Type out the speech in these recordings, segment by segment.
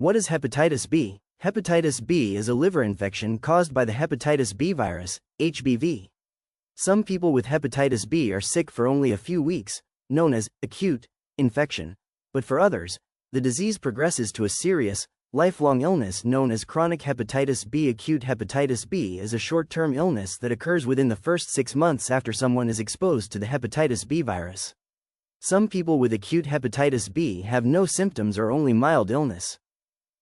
What is hepatitis B? Hepatitis B is a liver infection caused by the hepatitis B virus, HBV. Some people with hepatitis B are sick for only a few weeks, known as acute infection, but for others, the disease progresses to a serious, lifelong illness known as chronic hepatitis B. Acute hepatitis B is a short-term illness that occurs within the first 6 months after someone is exposed to the hepatitis B virus. Some people with acute hepatitis B have no symptoms or only mild illness.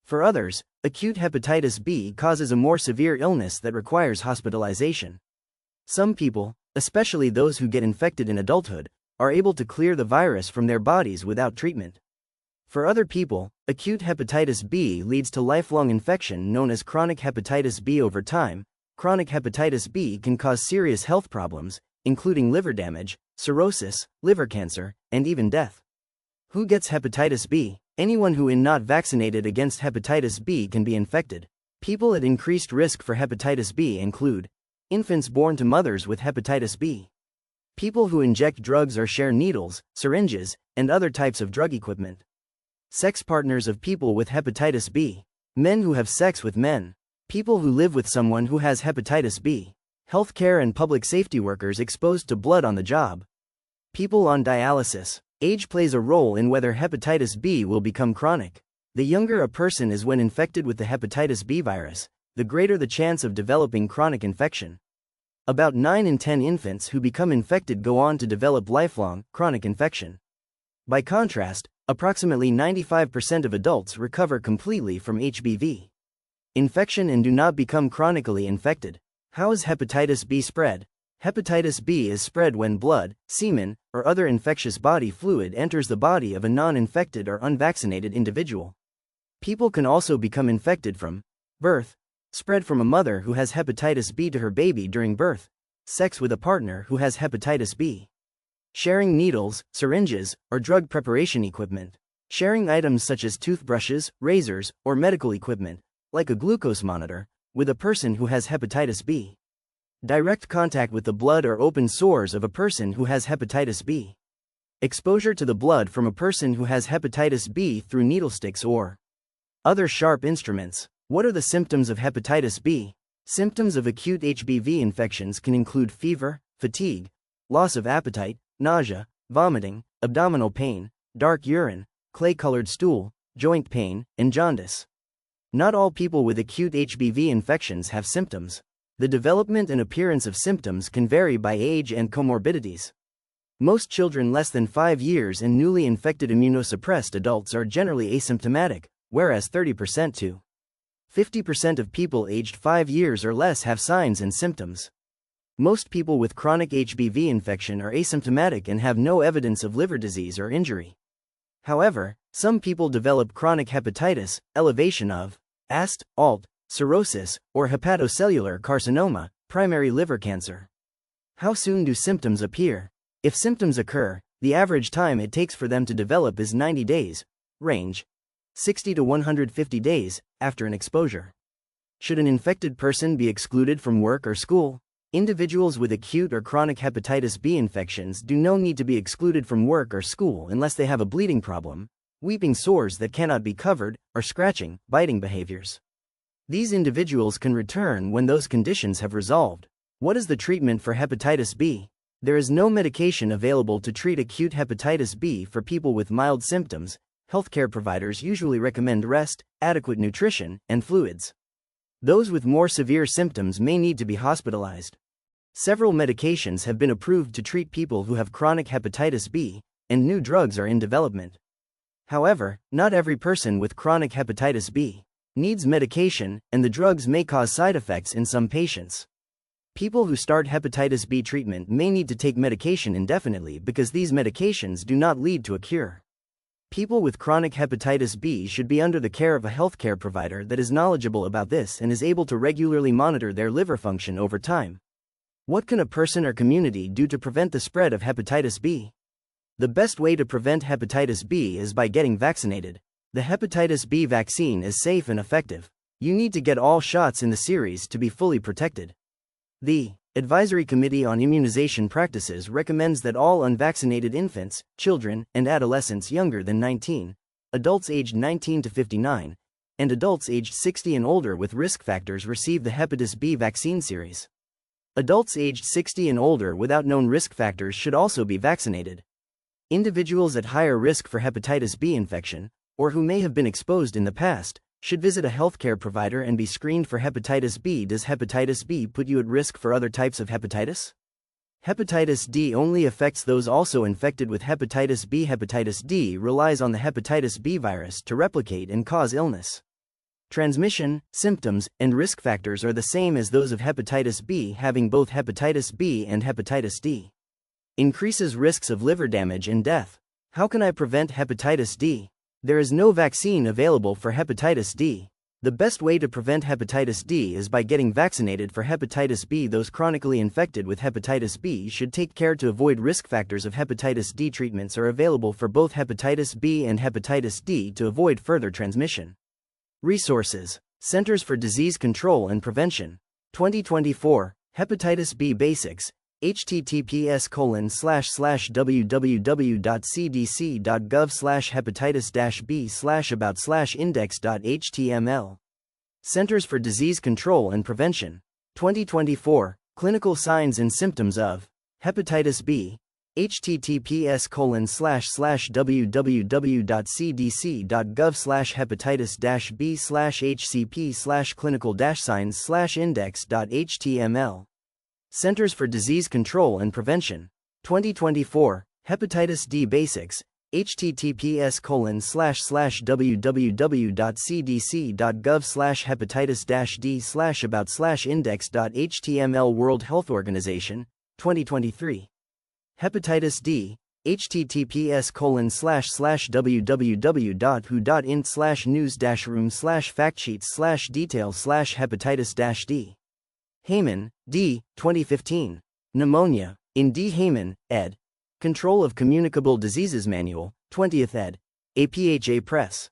For others, acute hepatitis B causes a more severe illness that requires hospitalization. Some people, especially those who get infected in adulthood, are able to clear the virus from their bodies without treatment. For other people, acute hepatitis B leads to lifelong infection known as chronic hepatitis B. Over time, chronic hepatitis B can cause serious health problems, including liver damage, cirrhosis, liver cancer, and even death. Who gets hepatitis B? Anyone who is not vaccinated against hepatitis B can be infected. People at increased risk for hepatitis B include infants born to mothers with hepatitis B, people who inject drugs or share needles, syringes, and other types of drug equipment, sex partners of people with hepatitis B, men who have sex with men, people who live with someone who has hepatitis B, healthcare and public safety workers exposed to blood on the job, people on dialysis. Age plays a role in whether hepatitis B will become chronic. The younger a person is when infected with the hepatitis B virus, the greater the chance of developing chronic infection. About 9 in 10 infants who become infected go on to develop lifelong, chronic infection. By contrast, approximately 95% of adults recover completely from HBV infection and do not become chronically infected. How is hepatitis B spread? Hepatitis B is spread when blood, semen, or other infectious body fluid enters the body of a non-infected or unvaccinated individual. People can also become infected from birth, spread from a mother who has hepatitis B to her baby during birth, sex with a partner who has hepatitis B, sharing needles, syringes, or drug preparation equipment, sharing items such as toothbrushes, razors, or medical equipment, like a glucose monitor, with a person who has hepatitis B. Direct contact with the blood or open sores of a person who has hepatitis B. Exposure to the blood from a person who has hepatitis B through needle sticks or other sharp instruments. What are the symptoms of hepatitis B? Symptoms of acute HBV infections can include fever, fatigue, loss of appetite, nausea, vomiting, abdominal pain, dark urine, clay-colored stool, joint pain, and jaundice. Not all people with acute HBV infections have symptoms. The development and appearance of symptoms can vary by age and comorbidities. Most children less than 5 years and newly infected immunosuppressed adults are generally asymptomatic, whereas 30% to 50% of people aged 5 years or less have signs and symptoms. Most people with chronic HBV infection are asymptomatic and have no evidence of liver disease or injury. However, some people develop chronic hepatitis, elevation of AST, ALT, cirrhosis, or hepatocellular carcinoma, primary liver cancer. How soon do symptoms appear? If symptoms occur, the average time it takes for them to develop is 90 days, range 60 to 150 days, after an exposure. Should an infected person be excluded from work or school? Individuals with acute or chronic hepatitis B infections do not need to be excluded from work or school unless they have a bleeding problem, weeping sores that cannot be covered, or scratching, biting behaviors. These individuals can return when those conditions have resolved. What is the treatment for hepatitis B? There is no medication available to treat acute hepatitis B for people with mild symptoms. Healthcare providers usually recommend rest, adequate nutrition, and fluids. Those with more severe symptoms may need to be hospitalized. Several medications have been approved to treat people who have chronic hepatitis B, and new drugs are in development. However, not every person with chronic hepatitis B needs medication, and the drugs may cause side effects in some patients. People who start hepatitis B treatment may need to take medication indefinitely because these medications do not lead to a cure. People with chronic hepatitis B should be under the care of a healthcare provider that is knowledgeable about this and is able to regularly monitor their liver function over time. What can a person or community do to prevent the spread of hepatitis B? The best way to prevent hepatitis B is by getting vaccinated. The hepatitis B vaccine is safe and effective. You need to get all shots in the series to be fully protected. The Advisory Committee on Immunization Practices recommends that all unvaccinated infants, children, and adolescents younger than 19, adults aged 19 to 59, and adults aged 60 and older with risk factors receive the Hepatitis B vaccine series. Adults aged 60 and older without known risk factors should also be vaccinated. Individuals at higher risk for hepatitis B infection, or who may have been exposed in the past, should visit a healthcare provider and be screened for hepatitis B. Does hepatitis B put you at risk for other types of hepatitis? Hepatitis D only affects those also infected with hepatitis B. Hepatitis D relies on the hepatitis B virus to replicate and cause illness. Transmission, symptoms, and risk factors are the same as those of hepatitis B. Having both hepatitis B and hepatitis D increases risks of liver damage and death. How can I prevent hepatitis D? There is no vaccine available for hepatitis D. The best way to prevent hepatitis D is by getting vaccinated for hepatitis B. Those chronically infected with hepatitis B should take care to avoid risk factors of hepatitis D. Treatments are available for both hepatitis B and hepatitis D to avoid further transmission. Resources: Centers for Disease Control and Prevention. 2024, Hepatitis B Basics, https://www.cdc.gov/hepatitis-b/about/index.html. Centers for Disease Control and Prevention. 2024, Clinical Signs and Symptoms of Hepatitis B, https://www.cdc.gov/hepatitis-b/clinical-signs/index.html. Centers for Disease Control and Prevention. 2024, Hepatitis D Basics, https://www.cdc.gov/hepatitis-d/about/index.html. World Health Organization, 2023. Hepatitis D, https://www.who.in/news-room/factsheets/details/hepatitis-d. Heyman, D., 2015. Pneumonia, in D. Heyman, ed. Control of Communicable Diseases Manual, 20th ed. APHA Press.